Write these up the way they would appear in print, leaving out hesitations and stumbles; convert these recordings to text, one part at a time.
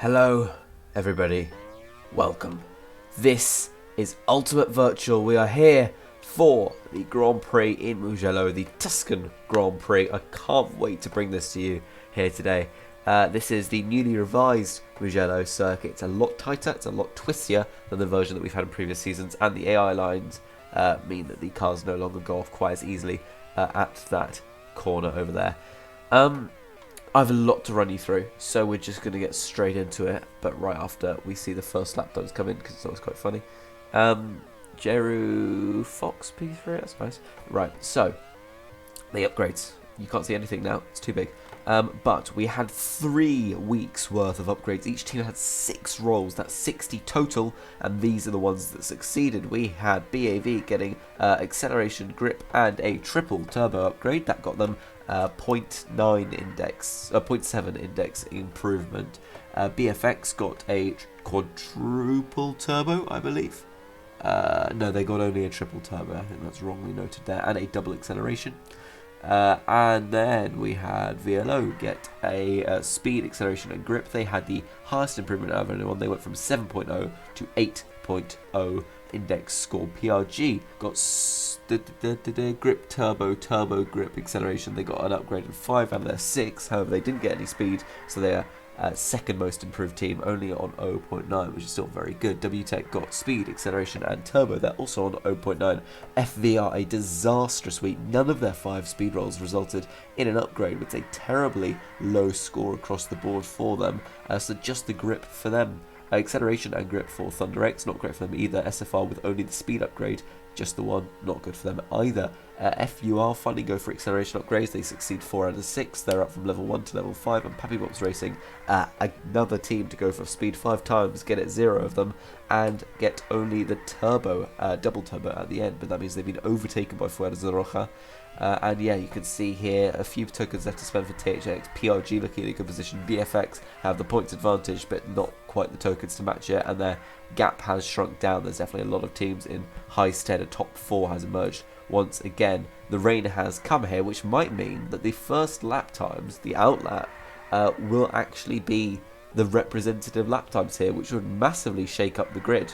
Hello, everybody. Welcome. This is Ultimate Virtual. We are here for the Grand Prix in Mugello, the Tuscan Grand Prix. I can't wait to bring this to you here today. This is the newly revised Mugello circuit. It's a lot tighter, it's a lot twistier than the version that we've had in previous seasons, and the AI lines mean that the cars no longer go off quite as easily at that corner over there. I have a lot to run you through, so we're just going to get straight into it, but right after we see the first lap times come in, because it's always quite funny. Jeru Fox P3, I suppose. Right, so, the upgrades. You can't see anything now, it's too big. But we had 3 weeks worth of upgrades. Each team had 6 rolls, that's 60 total, and these are the ones that succeeded. We had BAV getting acceleration, grip, and a triple turbo upgrade. That got them 0.9 index, 0.7 index improvement. BFX got a quadruple turbo, I believe. No, they got only a triple turbo. I think that's wrongly noted there, and a double acceleration. And then we had VLO get a speed, acceleration, and grip. They had the highest improvement out of anyone. They went from 7.0 to 8.0 index score. PRG got grip, turbo grip, acceleration. They got an upgrade of 5 out of their 6. However, they didn't get any speed, so they are second most improved team, only on 0.9, which is still very good. WTech got speed, acceleration, and turbo. They're also on 0.9. FVR, a disastrous week. None of their 5 speed rolls resulted in an upgrade, with a terribly low score across the board for them. So just the grip for them. Acceleration and grip for Thunder X, not great for them either. SFR with only the speed upgrade, just the one, not good for them either. FUR finally go for acceleration upgrades. They succeed 4 out of 6. They're up from level 1 to level 5. And Pappy Bops Racing, another team to go for speed 5 times, get it 0 of them, and get only the turbo, double turbo at the end. But that means they've been overtaken by Fuerza Roja. And yeah, you can see here a few tokens left to spend for THX. PRG looking in a good position. VFX have the points advantage, but not quite the tokens to match it, and their gap has shrunk down. There's definitely a lot of teams in high stead. A top 4 has emerged once again. The rain has come here, which might mean that the first lap times, the outlap, will actually be the representative lap times here, which would massively shake up the grid,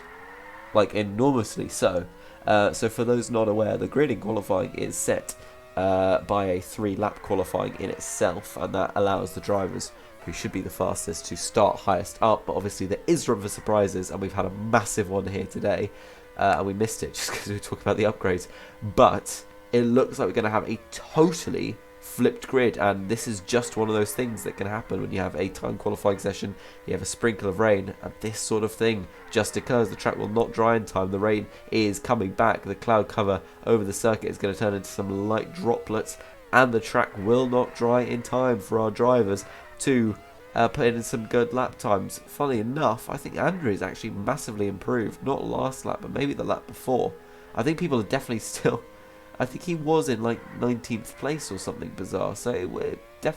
like enormously so. So for those not aware, the grid in qualifying is set by a 3-lap qualifying in itself, and that allows the drivers who should be the fastest to start highest up. But obviously there is room for surprises, and we've had a massive one here today, and we missed it just because we were talking about the upgrades. But it looks like we're going to have a totally flipped grid, and this is just one of those things that can happen when you have a time qualifying session. You have a sprinkle of rain, and this sort of thing just occurs. The track will not dry in time. The rain is coming back. The cloud cover over the circuit is going to turn into some light droplets, and the track will not dry in time for our drivers to put in some good lap times. Funny enough, I think Andrew is actually massively improved. Not last lap, but maybe the lap before. I think people are definitely still... I think he was in like 19th place or something bizarre. So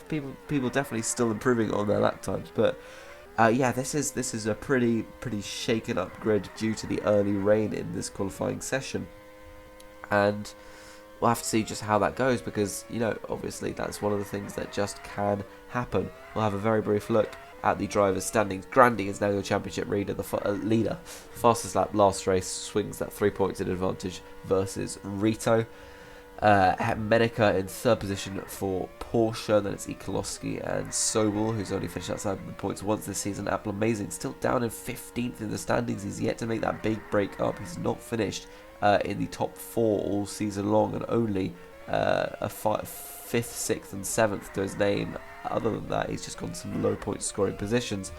people definitely still improving on their lap times. But yeah, this is a pretty shaken up grid due to the early rain in this qualifying session, and we'll have to see just how that goes, because, you know, obviously that's one of the things that just can happen. We'll have a very brief look at the drivers' standings. Grandy is now your championship leader. Leader, fastest lap last race, swings that 3 points in advantage versus Rito. Menica in 3rd position for Porsche. Then it's Ikolowski and Sobel, who's only finished outside the points once this season. Apple Amazing still down in 15th in the standings. He's yet to make that big break up. He's not finished in the top 4 all season long, and only a 5th, 6th and 7th to his name. Other than that, he's just gone some low point scoring positions.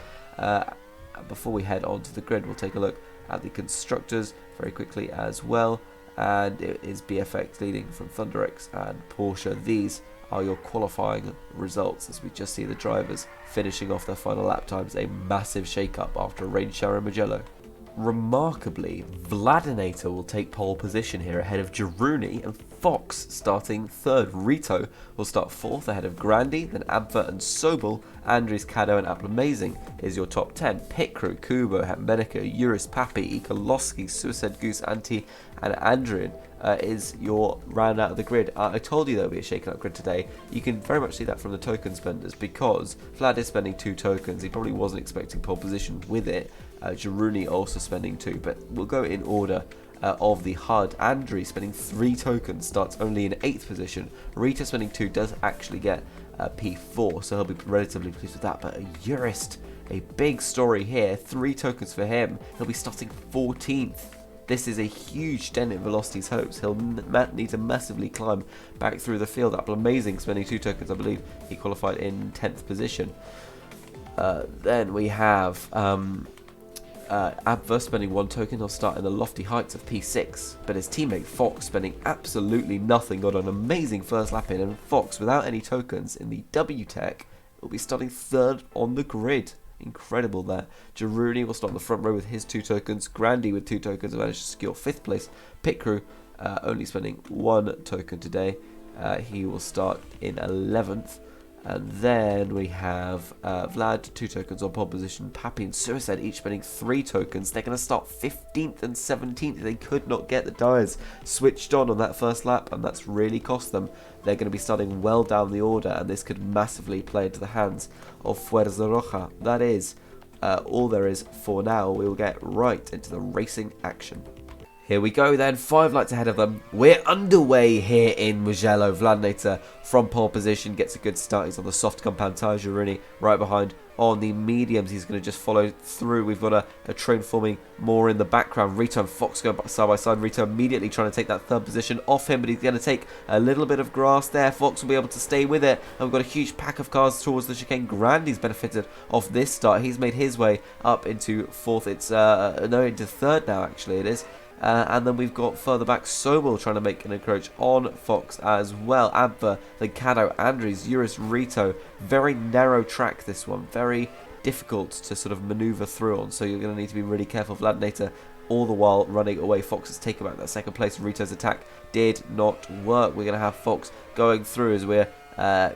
Before we head on to the grid, we'll take a look at the constructors very quickly as well. And it is BFX leading from Thunder X and Porsche. These are your qualifying results, as we just see the drivers finishing off their final lap times. A massive shake-up after a rain shower in Mugello. Remarkably, Vladinator will take pole position here ahead of Jaruni, and Fox starting third. Rito will start fourth ahead of Grandi, then Abva and Sobel. Andries, Kado and Amazing is your top 10. Pit Crew, Kubo, Hatmenica, Uris, Papi, Ikoloski, Suicide Goose, Anti and Andrian is your round out of the grid. I told you there would be a shaken up grid today. You can very much see that from the token spenders because Vlad is spending 2 tokens. He probably wasn't expecting pole position with it. Jaruni also spending 2, but we'll go in order of the HUD. Andri spending 3 tokens, starts only in 8th position. Rita spending 2 does actually get P4, so he'll be relatively pleased with that. But Urist, a big story here, 3 tokens for him. He'll be starting 14th. This is a huge dent in Velocity's hopes. He'll need to massively climb back through the field. Amazing, spending 2 tokens, I believe he qualified in 10th position. Then we have Abva spending 1 token. He'll start in the lofty heights of P6, but his teammate Fox spending absolutely nothing got an amazing first lap in, and Fox without any tokens in the W Tech will be starting 3rd on the grid. Incredible there. Jaruni will start on the front row with his 2 tokens. Grandi with 2 tokens and managed to secure 5th place. Pit Crew only spending 1 token today. He will start in 11th. And then we have Vlad, 2 tokens on pole position. Papi and Suicide each spending 3 tokens. They're going to start 15th and 17th. They could not get the tyres switched on that first lap, and that's really cost them. They're going to be starting well down the order, and this could massively play into the hands of Fuerza Roja. That is all there is for now. We will get right into the racing action. Here we go then, 5 lights ahead of them. We're underway here in Mugello. Vladnator from pole position gets a good start. He's on the soft compound tyres. Jaruni right behind on the mediums. He's going to just follow through. We've got a train forming more in the background. Rito and Fox going side by side. Rito immediately trying to take that 3rd position off him, but he's going to take a little bit of grass there. Fox will be able to stay with it. And we've got a huge pack of cars towards the chicane. Grandi's benefited off this start. He's made his way up into 4th. It's into 3rd now, actually it is. And then we've got further back Sobel trying to make an encroach on Fox as well. Abva, then Kado, Andries, Uris, Rito. Very narrow track this one. Very difficult to sort of manoeuvre through on. So you're going to need to be really careful. Vladnator all the while running away. Fox has taken back that 2nd place. Rito's attack did not work. We're going to have Fox going through as we're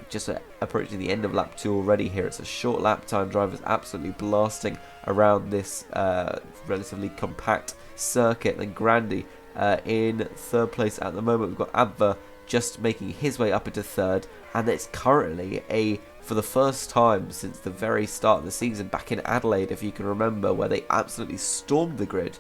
just approaching the end of lap 2 already here. It's a short lap time. Drivers absolutely blasting around this relatively compact circuit. Then Grandi in 3rd place at the moment. We've got Abva just making his way up into 3rd, and it's currently for the first time since the very start of the season back in Adelaide, if you can remember, where they absolutely stormed the grid.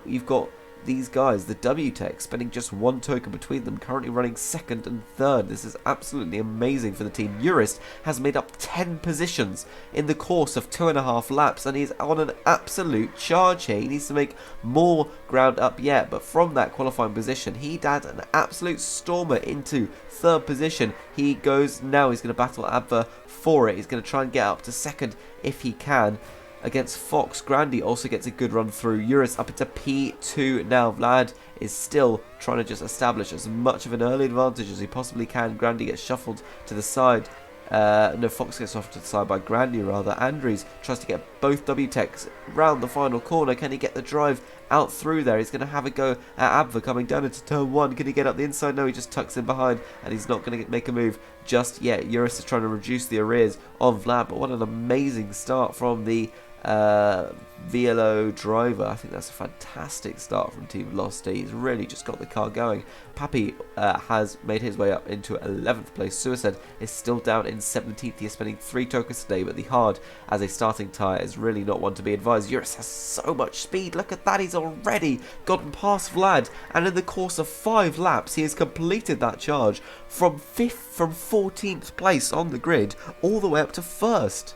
You've got these guys, the W-Tech, spending just 1 token between them, currently running 2nd and 3rd. This is absolutely amazing for the team. Urist has made up 10 positions in the course of 2.5 laps, and he's on an absolute charge here. He needs to make more ground up yet, but from that qualifying position, he had an absolute stormer into 3rd position. He goes now, he's going to battle Abva for it. He's going to try and get up to 2nd if he can. Against Fox, Grandi also gets a good run through. Urus up into P2 now. Vlad is still trying to just establish as much of an early advantage as he possibly can. Grandi gets shuffled to the side. Fox gets off to the side by Grandi rather. Andries tries to get both W-Techs round the final corner. Can he get the drive out through there? He's going to have a go at Abva coming down into turn 1. Can he get up the inside? No, he just tucks in behind, and he's not going to make a move just yet. Urus is trying to reduce the arrears on Vlad, but what an amazing start from the VLO driver. I think that's a fantastic start from Team Velocity. He's really just got the car going. Papi has made his way up into 11th place. Suicide is still down in 17th. He is spending 3 tokens today, but the hard as a starting tyre is really not one to be advised. Urus has so much speed. Look at that. He's already gotten past Vlad, and in the course of 5 laps, he has completed that charge from 14th place on the grid all the way up to 1st.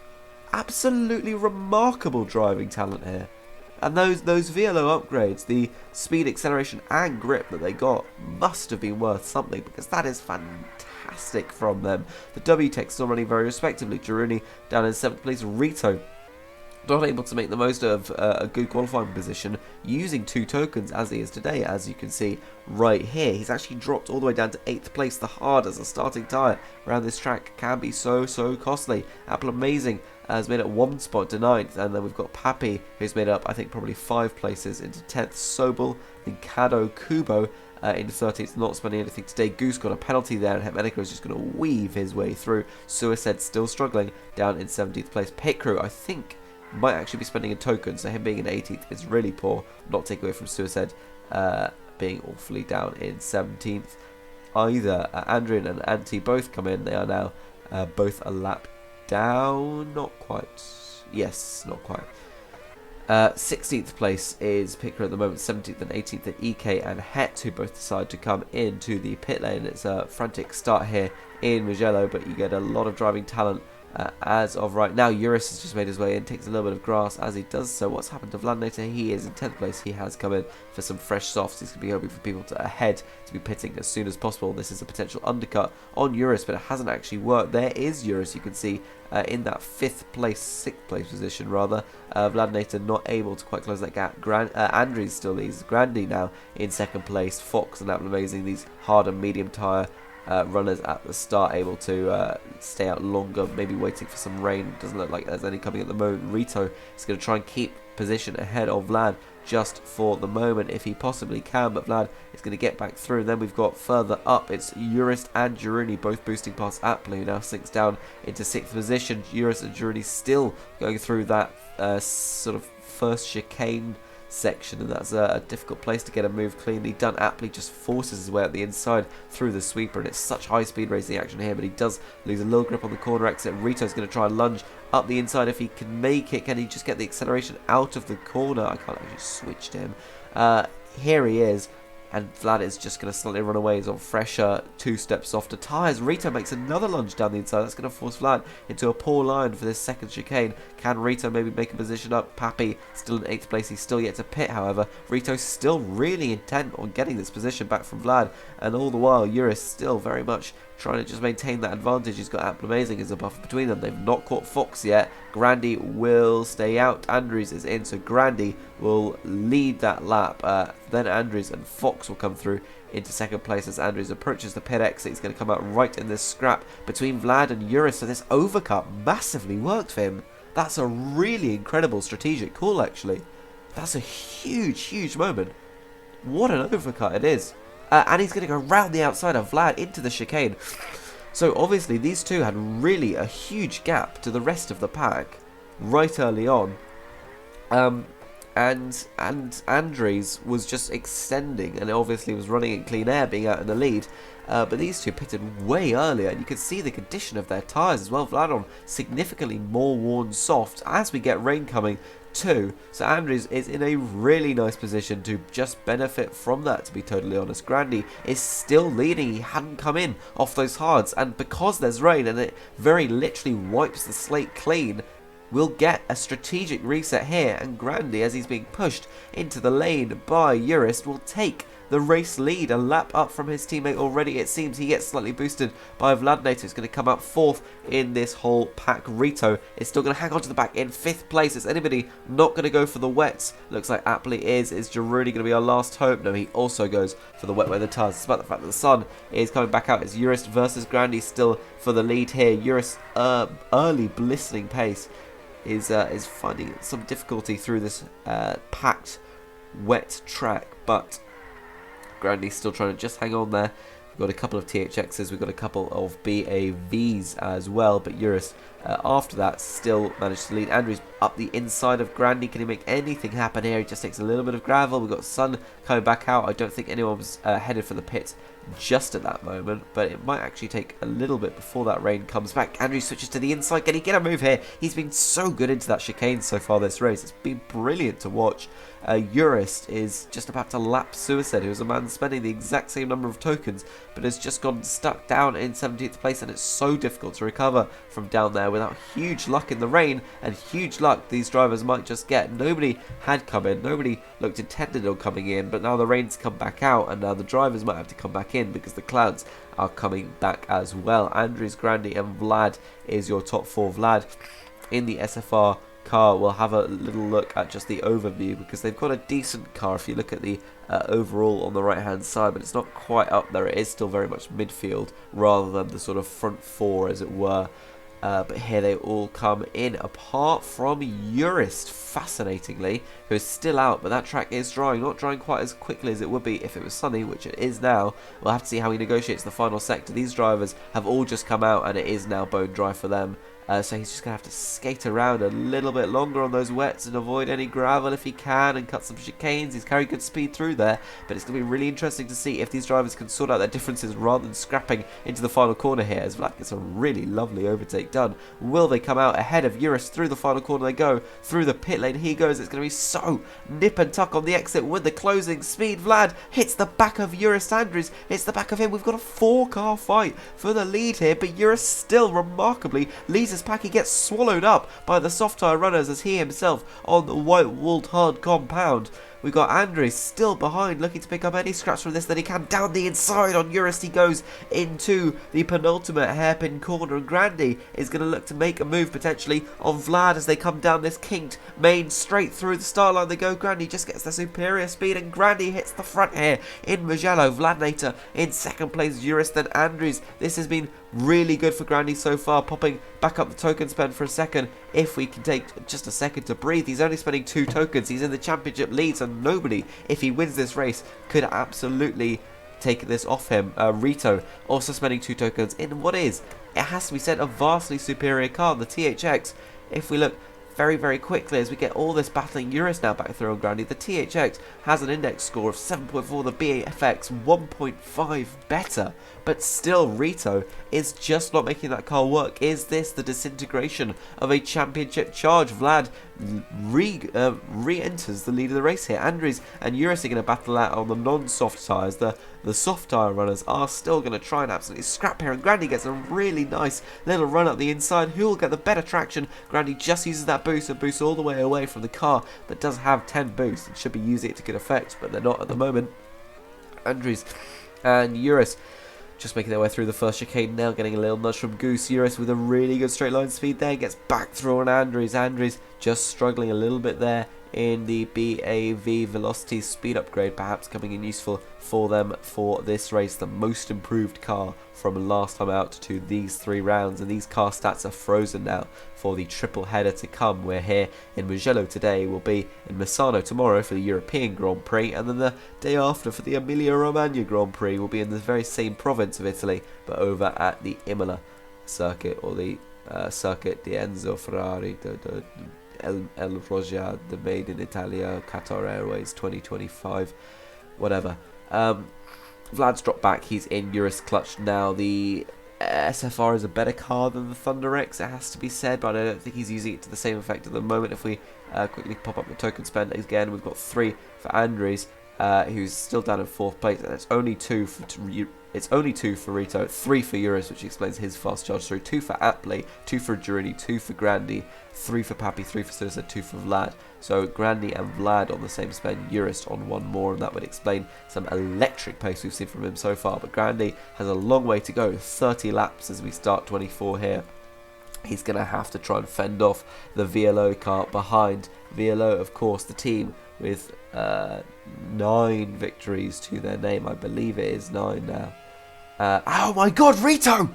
Absolutely remarkable driving talent here. And those VLO upgrades, the speed, acceleration and grip that they got must have been worth something, because that is fantastic from them. The W-Tech still running very respectively. Jaruni down in 7th place. Rito not able to make the most of a good qualifying position using 2 tokens as he is today, as you can see right here. He's actually dropped all the way down to 8th place. The hard as a starting tyre around this track can be so costly. Amazing has made it 1 spot to 9th, and then we've got Papi, who's made up I think probably 5 places into 10th. Sobel, then Kado, Kubo, in 13th, not spending anything today. Goose got a penalty there, and Hepmenica is just going to weave his way through. Suicide still struggling, down in 17th place. Pit Crew, I think, might actually be spending a token, so him being in 18th is really poor. Not take away from Suicide being awfully down in 17th. Either Andrian and Anti both come in. They are now both a lap down. Not quite. Yes, not quite. 16th place is Pit Crew at the moment. 17th and 18th are EK and Het, who both decide to come into the pit lane. It's a frantic start here in Mugello, but you get a lot of driving talent as of right now. Eurus has just made his way in, takes a little bit of grass as he does so. What's happened to Vladinator? He is in 10th place. He has come in for some fresh softs. He's going to be hoping for people ahead to be pitting as soon as possible. This is a potential undercut on Eurus, but it hasn't actually worked. There is Eurus, you can see, in that 6th place position rather. Vladinator not able to quite close that gap. Andries still leads. Grandy now in 2nd place. Fox and Apple Amazing, these hard and medium tyre runners at the start, able to stay out longer, maybe waiting for some rain. Doesn't look like there's any coming at the moment. Rito is going to try and keep position ahead of Vlad just for the moment if he possibly can, but Vlad is going to get back through. And then we've got further up, it's Urist and Juruni both boosting past Apple, who now sinks down into 6th position. Urist and Juruni still going through that sort of first chicane section, and that's a difficult place to get a move cleanly done. Aptly just forces his way up the inside through the sweeper, and it's such high speed racing action here, but he does lose a little grip on the corner exit. Rito's going to try and lunge up the inside if he can make it. Can he just get the acceleration out of the corner? I can't actually switch to him. Here he is, and Vlad is just going to slightly run away. He's on fresher, 2 steps softer tyres. Rito makes another lunge down the inside. That's going to force Vlad into a poor line for this second chicane. Can Rito maybe make a position up? Pappy still in 8th place. He's still yet to pit, however. Rito's still really intent on getting this position back from Vlad, and all the while Eurus still very much trying to just maintain that advantage. He's got Apple Amazing as a buffer between them. They've not caught Fox yet. Grandy will stay out. Andrews is in, so Grandy will lead that lap. Then Andrews and Fox will come through into 2nd place as Andrews approaches the pit exit. He's going to come out right in this scrap between Vlad and Eurus, so this overcut massively worked for him. That's a really incredible strategic call, actually. That's a huge, huge moment. What an overcut it is. And he's going to go round the outside of Vlad into the chicane. So obviously these two had really a huge gap to the rest of the pack right early on. And Andres was just extending, and obviously was running in clean air, being out in the lead. But these two pitted way earlier, and you can see the condition of their tyres as well. Vlad on significantly more worn soft as we get rain coming too. So Andrews is in a really nice position to just benefit from that, to be totally honest. Grandy is still leading. He hadn't come in off those hards, and because there's rain and it very literally wipes the slate clean, we'll get a strategic reset here, and Grandy, as he's being pushed into the lane by Eurus, will take the race lead, a lap up from his teammate already. It seems he gets slightly boosted by Vladinator, who's going to come out 4th in this whole pack. Rito is still going to hang on to the back in 5th place. Is anybody not going to go for the wets? Looks like Aptly is. Is Giroudi going to be our last hope? No, he also goes for the wet weather tyres, despite the fact that the sun is coming back out. It's Eurus versus Grandy still for the lead here. Eurus, early blistering pace, is finding some difficulty through this packed wet track, but Grandy's still trying to just hang on there. We've got a couple of THXs, we've got a couple of BAVs as well, but Eurus after that still managed to lead. Andrews up the inside of Grandy. Can he make anything happen here? He just takes a little bit of gravel. We've got Sun coming back out. I don't think anyone was headed for the pit just at that moment, but it might actually take a little bit before that rain comes back. Andrews switches to the inside. Can he get a move here? He's been so good into that chicane so far this race. It's been brilliant to watch. Eurist is just about to lap Suicide, who is a man spending the exact same number of tokens, but has just gone stuck down in 17th place, and it's so difficult to recover from down there without huge luck in the rain, and huge luck these drivers might just get. Nobody had come in, nobody looked intended on coming in, but now the rain's come back out, and now the drivers might have to come back in because the clouds are coming back as well. Andrews, Grandy and Vlad is your top 4. Vlad in the SFR car. We'll have a little look at just the overview because they've got a decent car if you look at the overall on the right hand side, but it's not quite up there. It is still very much midfield rather than the sort of front 4 as it were. But here they all come in, apart from Urist, fascinatingly, who is still out, but that track is drying, not drying quite as quickly as it would be if it was sunny, which it is now. We'll have to see how he negotiates the final sector. These drivers have all just come out, and it is now bone dry for them. So he's just going to have to skate around a little bit longer on those wets and avoid any gravel if he can, and cut some chicanes. He's carrying good speed through there, but it's going to be really interesting to see if these drivers can sort out their differences rather than scrapping into the final corner here, as Vlad gets a really lovely overtake done. Will they come out ahead of Urist through the final corner? They go through the pit lane. He goes. It's going to be so nip and tuck on the exit with the closing speed. Vlad hits the back of Urist. Andrews hits the back of him. We've got a 4-car fight for the lead here, but Urist still remarkably leads his pack. He gets swallowed up by the soft tyre runners as he himself on the white-walled hard compound. We've got Andres still behind, looking to pick up any scraps from this that he can. Down the inside on Urist he goes into the penultimate hairpin corner, and Grandy is going to look to make a move potentially on Vlad as they come down this kinked main straight through the start line. They go. Grandy just gets the superior speed, and Grandy hits the front here in Mugello. Vladnator in second place, Urist and Andrews. This has been really good for Grandy so far, popping back up the token spend for a second. If we can take just a second to breathe, he's only spending 2 tokens. He's in the championship lead, so nobody, if he wins this race, could absolutely take this off him. Rito also spending 2 tokens in what is, it has to be said, a vastly superior car, the THX. If we look very, very quickly as we get all this battling Urist now back through on Grandy, the THX has an index score of 7.4, the BFX 1.5 better, but still Rito is just not making that car work. Is this the disintegration of a championship charge? Vlad re-enters the lead of the race here. Andres and Urist are going to battle out on the non-soft tyres. The soft tyre runners are still going to try and absolutely scrap here, and Grandy gets a really nice little run up the inside. Who will get the better traction? Grandy just uses that boost and boosts all the way away from the car that does have 10 boosts and should be using it to good effect, but they're not at the moment. Andres and Urist just making their way through the first chicane now, getting a little nudge from Goose. Urist with a really good straight line speed there, gets back through on Andres. Andres just struggling a little bit there in the BAV velocity speed upgrade, perhaps coming in useful for them for this race. The most improved car from last time out to these 3 rounds, and these car stats are frozen now for the triple header to come. We're here in Mugello today, we'll be in Misano tomorrow for the European Grand Prix, and then the day after for the Emilia-Romagna Grand Prix. We'll be in the very same province of Italy, but over at the Imola circuit, or the circuit di Enzo Ferrari, El Roja, the Made in Italia, Qatar Airways 2025, whatever. Vlad's dropped back, he's in Urist clutch now. The SFR is a better car than the Thunder X, it has to be said, but I don't think he's using it to the same effect at the moment. If we quickly pop up the token spend again, we've got 3 for Andres, who's still down in 4th place, and it's only 2 for Rito, 3 for Urist, which explains his fast charge through, 2 for Apley, 2 for Girini, 2 for Grandy, 3 for Pappy, 3 for Sosa, 2 for Vlad. So Grandy and Vlad on the same spend, Urist on 1 more, and that would explain some electric pace we've seen from him so far. But Grandy has a long way to go, 30 laps as we start 24 here. He's going to have to try and fend off the VLO car behind. VLO, of course, the team with 9 victories to their name. I believe it is 9 now. Oh my god, Rito!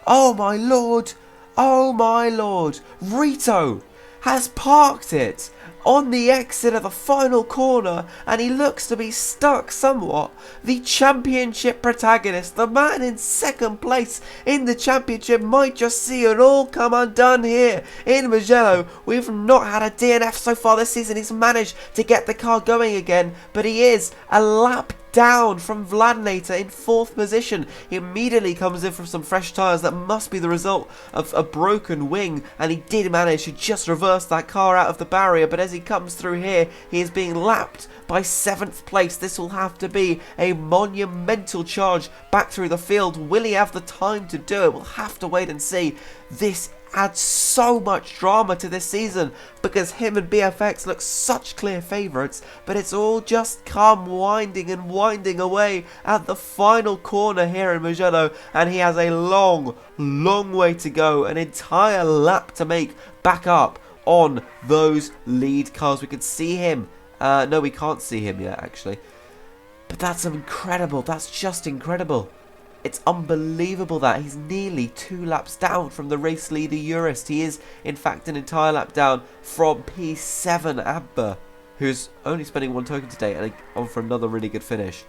Oh my lord! Oh my lord! Rito has parked it on the exit of the final corner, and he looks to be stuck somewhat. The championship protagonist, the man in second place in the championship, might just see it all come undone here in Mugello. We've not had a DNF so far this season. He's managed to get the car going again, but he is a lap down from Vladnator in 4th position. He immediately comes in from some fresh tyres. That must be the result of a broken wing, and he did manage to just reverse that car out of the barrier, but as he comes through here, he is being lapped by 7th place. This will have to be a monumental charge back through the field. Will he have the time to do it? We'll have to wait and see. This adds so much drama to this season because him and BFX look such clear favourites, but it's all just come winding and winding away at the final corner here in Mugello, and he has a long way to go, an entire lap to make back up on those lead cars. We can see him. No, we can't see him yet, actually. But that's incredible. That's just incredible. It's unbelievable that he's nearly 2 laps down from the race leader Urist. He is, in fact, an entire lap down from P7 Abba, who's only spending 1 token today and on for another really good finish.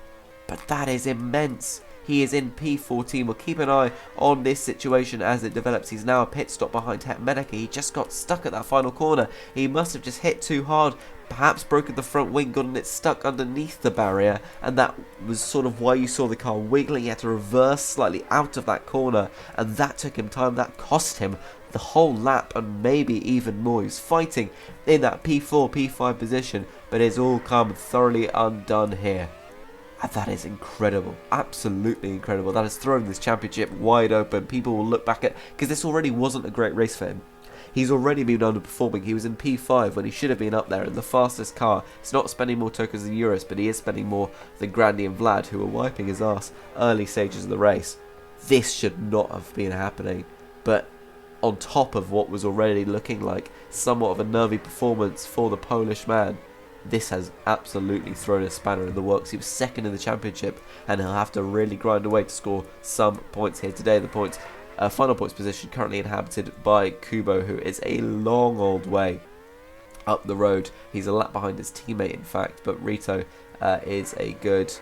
But that is immense. He is in P14. We'll keep an eye on this situation as it develops. He's now a pit stop behind Het Medeke. He just got stuck at that final corner. He must have just hit too hard, perhaps broken the front wing, gotten it stuck underneath the barrier, and that was sort of why you saw the car wiggling. He had to reverse slightly out of that corner, and that took him time. That cost him the whole lap and maybe even more. He's fighting in that P4, P5 position, but it's all come thoroughly undone here. And that is incredible, absolutely incredible. That has thrown this championship wide open. People will look back at, because this already wasn't a great race for him. He's already been underperforming. He was in P5 when he should have been up there in the fastest car. He's not spending more tokens than Urus, but he is spending more than Grandy and Vlad, who were wiping his ass early stages of the race. This should not have been happening, but on top of what was already looking like somewhat of a nervy performance for the Polish man, this has absolutely thrown a spanner in the works. He was second in the championship, and he'll have to really grind away to score some points here today. The points, final points position currently inhabited by Kubo, who is a long old way up the road. He's a lap behind his teammate, in fact, but Rito is a good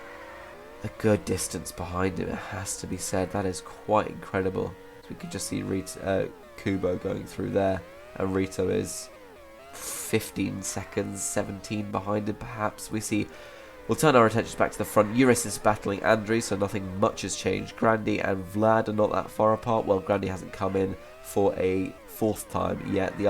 distance behind him. It has to be said. That is quite incredible. So we could just see Kubo going through there, and Rito is 15 seconds, 17 behind him perhaps. We'll turn our attentions back to the front. Urus is battling Andrew, so nothing much has changed. Grandy and Vlad are not that far apart. Well, Grandy hasn't come in for a 4th time yet. The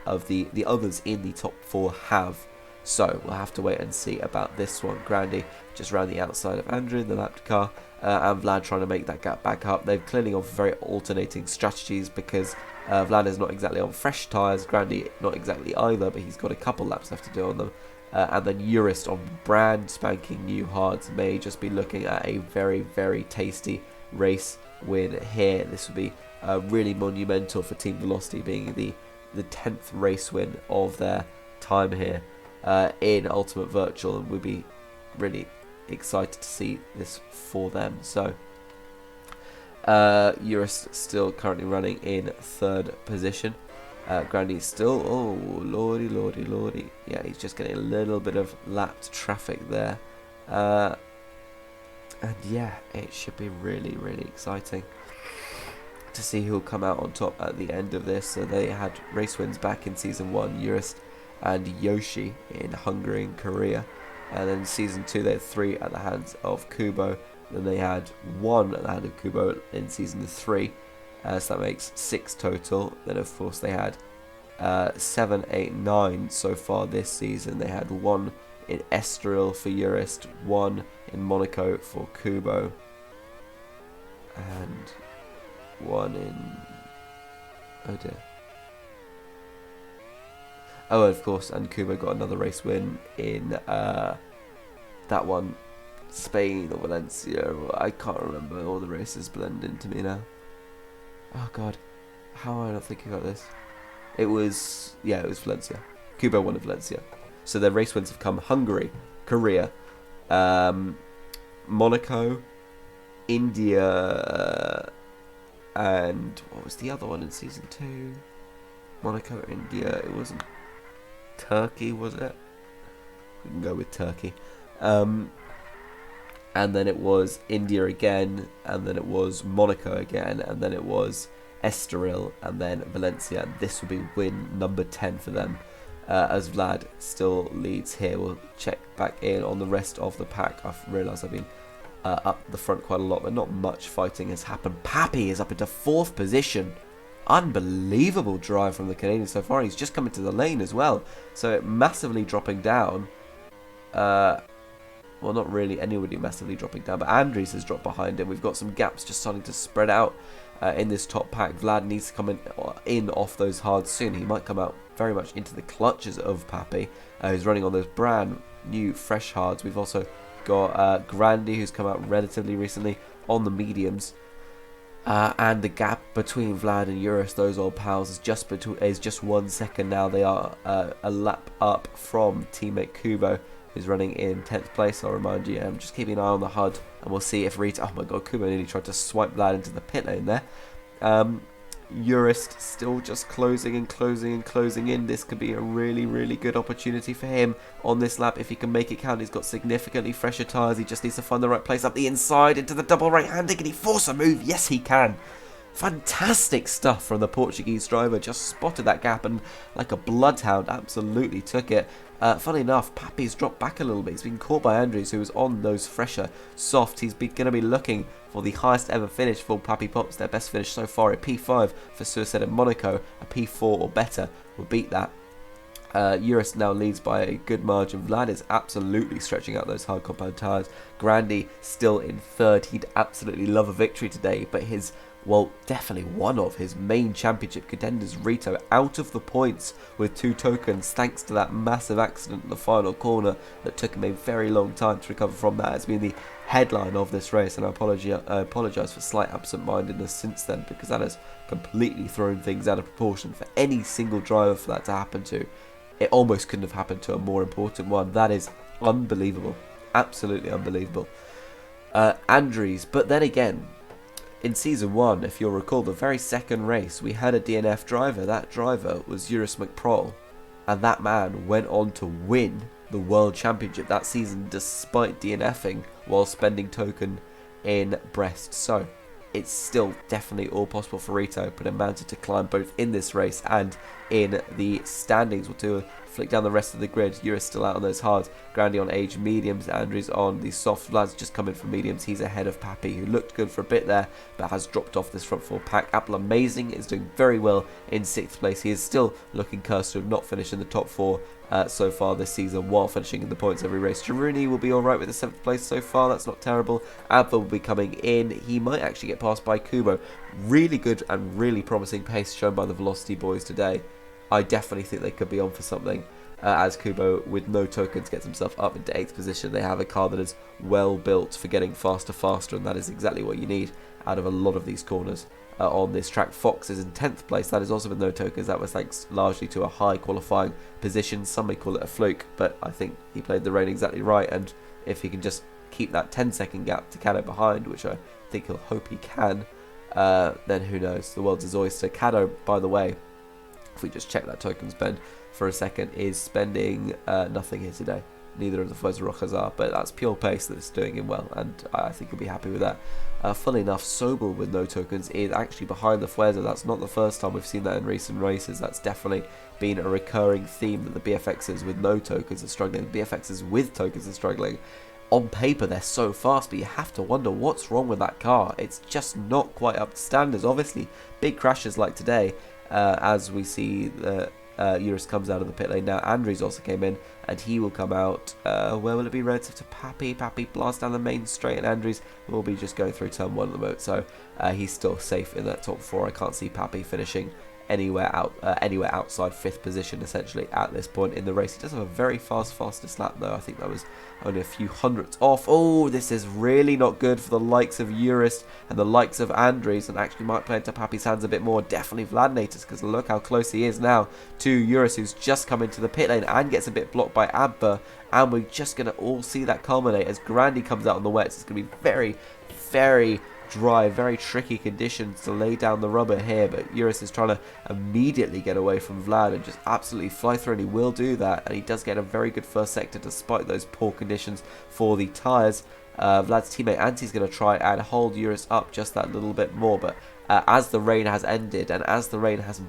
others in the top 4 have. So we'll have to wait and see about this one. Grandy just round the outside of Andrew in the lapped car, and Vlad trying to make that gap back up. They've clearly gone for very alternating strategies, because Vlad is not exactly on fresh tyres, Grandy not exactly either, but he's got a couple laps left to do on them. And then Urist on brand spanking new hards may just be looking at a very, very tasty race win here. This would be really monumental for Team Velocity, being the 10th race win of their time here in Ultimate Virtual, and we'd be really excited to see this for them. So Urus still currently running in 3rd position. Grandy's still, oh lordy, yeah, he's just getting a little bit of lapped traffic there, and yeah, it should be really, really exciting to see who'll come out on top at the end of this. So they had race wins back in Season 1, Urus and Yoshi in Hungary and Korea, and then Season 2 they had 3 at the hands of Kubo. Then they had 1 at the hand of Kubo in Season 3, so that makes 6 total. Then of course they had 7, 8, 9 so far this season. They had 1 in Estoril for Urist, 1 in Monaco for Kubo, and 1 in... oh dear. Oh, of course, and Kubo got another race win in that one, Spain or Valencia. I can't remember. All the races blend into me now. Oh god, how am I not thinking about this? It was Valencia. Kubo won at Valencia. So their race wins have come Hungary, Korea, Monaco, India, and what was the other one in Season 2? Monaco, India. It wasn't Turkey, was it? We can go with Turkey. And then it was India again, and then it was Monaco again, and then it was Estoril, and then Valencia. And this will be win number 10 for them, as Vlad still leads here. We'll check back in on the rest of the pack. I've realised I've been up the front quite a lot, but not much fighting has happened. Pappy is up into 4th position. Unbelievable drive from the Canadian so far. He's just come into the lane as well, so massively dropping down. Well, not really anybody massively dropping down, but Andres has dropped behind him. We've got some gaps just starting to spread out in this top pack. Vlad needs to come in off those hards soon. He might come out very much into the clutches of Pappy, who's running on those brand new fresh hards. We've also got Grandy, who's come out relatively recently on the mediums. And the gap between Vlad and Urus, those old pals, is just 1 second now. They are a lap up from teammate Kubo. who's running in 10th place. I'll remind you, I'm just keeping an eye on the HUD, and we'll see if Rita... Oh my god, Kubo nearly tried to swipe Vlad into the pit lane there. Urist still just closing and closing and closing in. This could be a really, really good opportunity for him on this lap if he can make it count. He's got significantly fresher tyres. He just needs to find the right place up the inside into the double right-hander. Can he force a move? Yes, he can. Fantastic stuff from the Portuguese driver. Just spotted that gap and like a bloodhound absolutely took it. Funny enough, Papi's dropped back a little bit. He's been caught by Andrews, who was on those fresher soft. He's going to be looking for the highest ever finish for Papi Pops. Their best finish so far, a P5 for Suicide in Monaco. A P4 or better will beat that. Urist now leads by a good margin. Vlad is absolutely stretching out those hard compound tyres. Grandy still in third. He'd absolutely love a victory today, but his... well, definitely one of his main championship contenders, Rito, out of the points with 2 tokens thanks to that massive accident in the final corner that took him a very long time to recover from. That has been the headline of this race, and I apologise for slight absent-mindedness since then, because that has completely thrown things out of proportion for any single driver for that to happen to. It almost couldn't have happened to a more important one. That is unbelievable. Absolutely unbelievable. Andrews, but then again... in Season 1, if you'll recall, the very second race, we had a DNF driver. That driver was Eurus McProl, and that man went on to win the World Championship that season despite DNFing while spending token in Brest. So, it's still definitely all possible for Rito, but it managed to climb both in this race and in the standings. We'll do a flick down the rest of the grid. Eurus still out on those hards. Grandy on age mediums. Andrews on the soft. Vlad's just come in from mediums. He's ahead of Papi, who looked good for a bit there, but has dropped off this front 4 pack. Apple Amazing is doing very well in 6th place. He is still looking cursed to have not finished in the top 4 so far this season, while finishing in the points every race. Jaruni will be alright with the 7th place so far. That's not terrible. Abba will be coming in. He might actually get passed by Kubo. Really good and really promising pace shown by the Velocity boys today. I definitely think they could be on for something. As Kubo, with no tokens, gets himself up into 8th position. They have a car that is well built for getting faster, and that is exactly what you need out of a lot of these corners on this track. Fox is in 10th place. That is also with no tokens. That was thanks largely to a high qualifying position. Some may call it a fluke, but I think he played the rain exactly right, and if he can just keep that 10-second gap to Caddo behind, which I think he'll hope he can, then who knows, the world's his oyster. Caddo, by the way, if we just check that token spend for a second, is spending nothing here today. Neither of the Fuerza Rojas are, but that's pure pace that's doing him well, and I think he'll be happy with that. Funnily enough, Sobel with no tokens is actually behind the Fuerza. That's not the first time we've seen that in recent races. That's definitely been a recurring theme, that the BFXs with no tokens are struggling, the BFXs with tokens are struggling. On paper, they're so fast, but you have to wonder what's wrong with that car. It's just not quite up to standards. Obviously, big crashes like today, as we see the Eurus comes out of the pit lane now. Andrews also came in, and he will come out. Where will it be relative to Papi? Papi blasts down the main straight, and Andrews will be just going through turn 1 at the moment. So he's still safe in that top 4. I can't see Papi finishing anywhere outside 5th position essentially at this point in the race. He does have a very fastest lap though. I think that was only a few hundredths off. Oh, this is really not good for the likes of Eurus and the likes of Andrews, and actually might play into Papi's hands a bit more. Definitely Vladnators, because look how close he is now to Eurus, who's just come into the pit lane and gets a bit blocked by Abba, and we're just going to all see that culminate as Grandy comes out on the wets. It's going to be very dry, very tricky conditions to lay down the rubber here, but Eurus is trying to immediately get away from Vlad and just absolutely fly through, and he will do that, and he does get a very good first sector despite those poor conditions for the tyres. Vlad's teammate Anti's going to try and hold Eurus up just that little bit more, but as the rain has ended, and as the rain has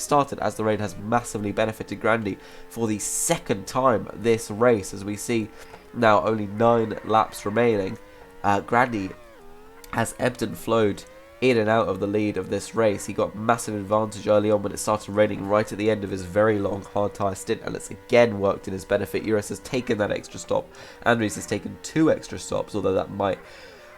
started, as the rain has massively benefited Grandy for the second time this race, as we see now only 9 laps remaining. Grandy has ebbed and flowed in and out of the lead of this race. He got massive advantage early on when it started raining right at the end of his very long hard tyre stint, and it's again worked in his benefit. Eurus has taken that extra stop. Andrews has taken 2 extra stops, although that might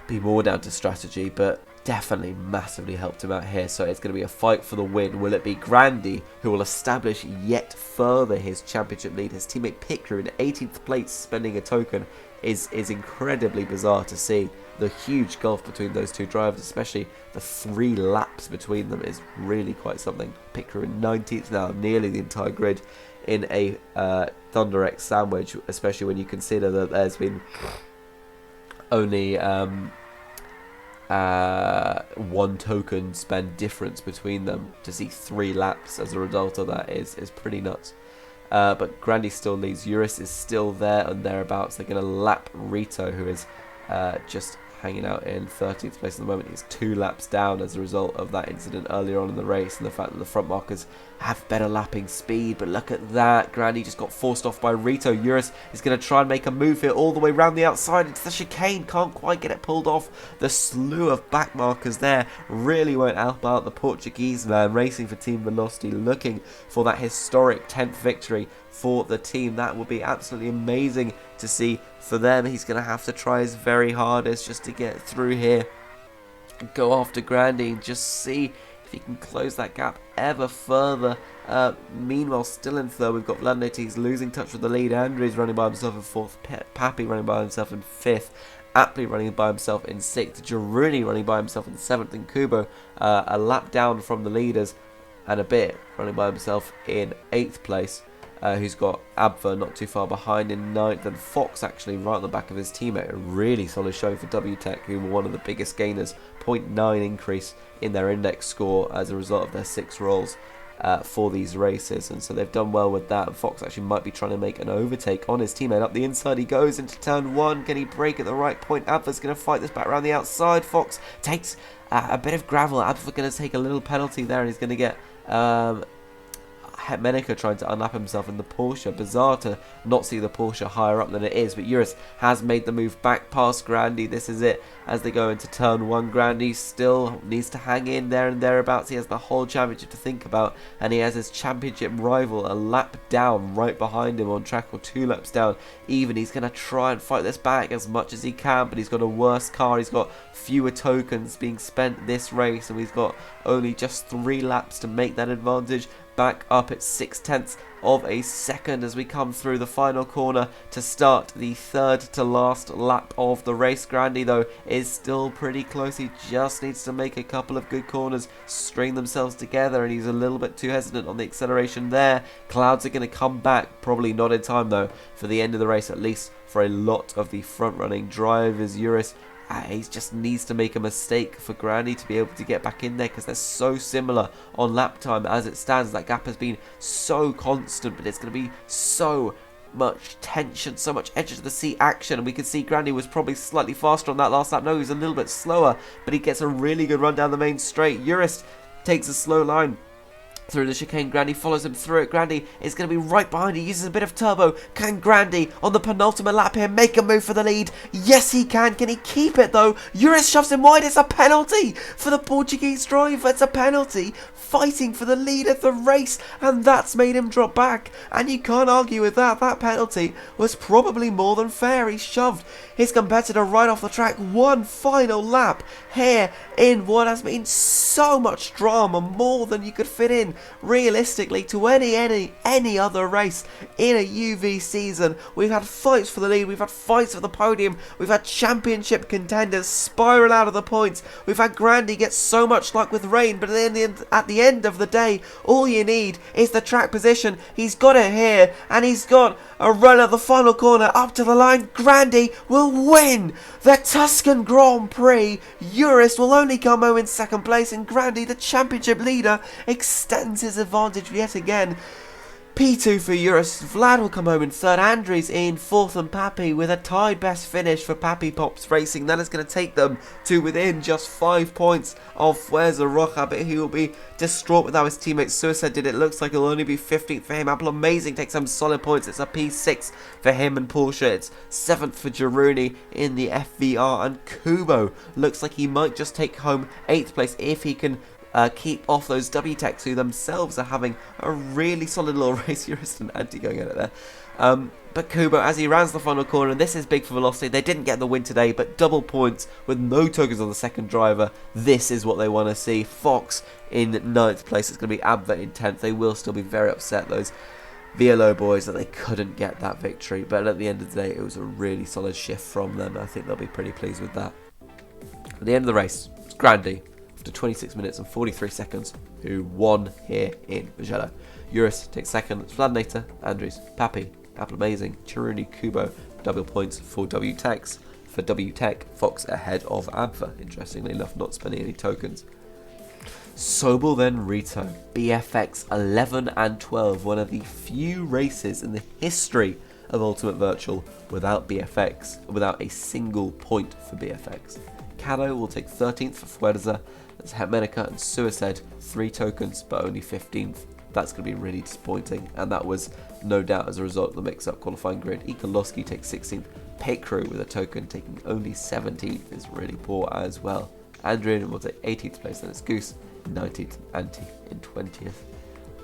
be more down to strategy, but definitely massively helped him out here. So it's going to be a fight for the win. Will it be Grandy who will establish yet further his championship lead? His teammate Picker in 18th place spending a token is incredibly bizarre to see. the huge gulf between those two drivers, especially the 3 laps between them, is really quite something. Picker in 19th now, nearly the entire grid in a Thunder X sandwich, especially when you consider that there's been only 1 token spend difference between them. To see 3 laps as a result of that is pretty nuts. But Grandy still leads. Eurus is still there and thereabouts. They're going to lap Rito, who is just hanging out in 13th place at the moment. He's 2 laps down as a result of that incident earlier on in the race and the fact that the front markers have better lapping speed. But look at that, Grandy just got forced off by Rito. Eurus is going to try and make a move here all the way round the outside into the chicane, can't quite get it pulled off. The slew of back markers there really won't help out the Portuguese man racing for Team Velocity, looking for that historic 10th victory for the team. That would be absolutely amazing to see for them. He's going to have to try his very hardest just to get through here and go after Grandy and just see if he can close that gap ever further. Meanwhile, still in third, we've got Vladimir. He's losing touch with the lead. Andrew's running by himself in fourth. Pappy running by himself in fifth. Aptly running by himself in sixth. Girouni running by himself in seventh. And Kubo a lap down from the leaders and a bit, running by himself in 8th place. Who's got Abver not too far behind in 9th, and Fox actually right on the back of his teammate. A really solid showing for WTech, who were one of the biggest gainers, 0.9 increase in their index score as a result of their 6 rolls for these races, and so they've done well with that. And Fox actually might be trying to make an overtake on his teammate. Up the inside he goes into turn 1. Can he brake at the right point? Abver's going to fight this back around the outside. Fox takes a bit of gravel. Abver going to take a little penalty there, and he's going to get Menica trying to unlap himself in the Porsche. Bizarre to not see the Porsche higher up than it is, but Eurus has made the move back past Grandy. This is it as they go into turn 1. Grandy still needs to hang in there and thereabouts. He has the whole championship to think about, and he has his championship rival a lap down right behind him on track, or 2 laps down even. He's going to try and fight this back as much as he can, but he's got a worse car. He's got fewer tokens being spent this race, and he's got only just 3 laps to make that advantage. Back up at 6/10 of a second as we come through the final corner to start the 3rd to last lap of the race. Grandy though is still pretty close. He just needs to make a couple of good corners, string themselves together, and he's a little bit too hesitant on the acceleration there. Clouds are going to come back, probably not in time though for the end of the race, at least for a lot of the front running drivers. Eurus, he just needs to make a mistake for Grandy to be able to get back in there, because they're so similar on lap time as it stands. That gap has been so constant, but it's going to be so much tension, so much edge of the seat action, and we can see Grandy was probably slightly faster on that last lap. No, he was a little bit slower, but he gets a really good run down the main straight. Eurus takes a slow line through the chicane. Grandy follows him through it. Grandy is going to be right behind. He uses a bit of turbo. Can Grandy on the penultimate lap here make a move for the lead? Yes, he can. Can he keep it though? Eurus shoves him wide. It's a penalty for the Portuguese driver. It's a penalty, fighting for the lead of the race, and that's made him drop back, and you can't argue with that. That penalty was probably more than fair. He shoved his competitor right off the track. One final lap here in what has been so much drama, more than you could fit in realistically to any other race in a UV season. We've had fights for the lead, we've had fights for the podium, we've had championship contenders spiral out of the points, we've had Grandy get so much luck with rain, but at the end of the day, all you need is the track position. He's got it here, and he's got a run at the final corner up to the line. Grandy will win the Tuscan Grand Prix. Eurus will only come home in 2nd place, and Grandy, the championship leader, extends his advantage yet again. P2 for Eurus. Vlad will come home in 3rd. Andres in 4th, and Pappy with a tied best finish for Pappy Pops Racing. That is going to take them to within just 5 points of Fuerza Roja, but he will be distraught with how his teammate Suicide did. It looks like it'll only be 15th for him. Apple Amazing takes some solid points. It's a P6 for him and Porsche. It's 7th for Girouni in the FVR, and Kubo looks like he might just take home 8th place if he can keep off those WTechs, who themselves are having a really solid little race. You're just an anti going at it there. But Kubo, as he rounds the final corner, and this is big for Velocity. They didn't get the win today, but double points with no tokens on the second driver. This is what they want to see. Fox in 9th place. It's going to be Abver in 10th. They will still be very upset, those VLO boys, that they couldn't get that victory. But at the end of the day, it was a really solid shift from them. I think they'll be pretty pleased with that. At the end of the race, it's Grandi, after 26 minutes and 43 seconds, who won here in Mugello. Juris takes second, Spladinator, Andrews, Papi, Apple Amazing, Chiruni, Kubo, double points for WTECs. For WTEC, Fox ahead of Abfa, interestingly enough, not spending any tokens. Sobel then Rito, BFX 11 and 12, one of the few races in the history of Ultimate Virtual without BFX, without a single point for BFX. Cado will take 13th for Fuerza, that's Hetmenica and Suicide, 3 tokens but only 15th. That's going to be really disappointing, and that was no doubt as a result of the mix-up qualifying grid. Ikolowski takes 16th, Pit Crew with a token taking only 17th is really poor as well. Andrian will take 18th place, then it's Goose, 19th, Anti in 20th.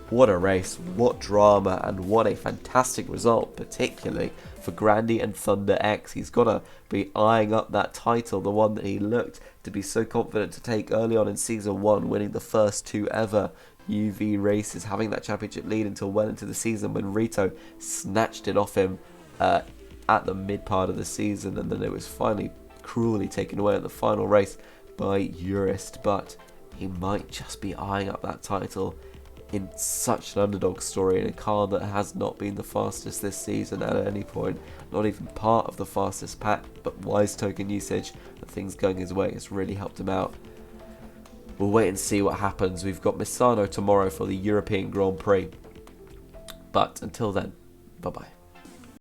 What a race, what drama, and what a fantastic result, particularly for Grandi and Thunder X. He's got to be eyeing up that title, the one that he looked to be so confident to take early on in Season 1, winning the first 2 ever UV races, having that championship lead until well into the season when Rito snatched it off him at the mid part of the season, and then it was finally cruelly taken away at the final race by Jurist. But he might just be eyeing up that title in such an underdog story in a car that has not been the fastest this season at any point, not even part of the fastest pack, but wise token usage and things going his way has really helped him out. We'll wait and see what happens. We've got Misano tomorrow for the European Grand Prix, but until then, bye bye.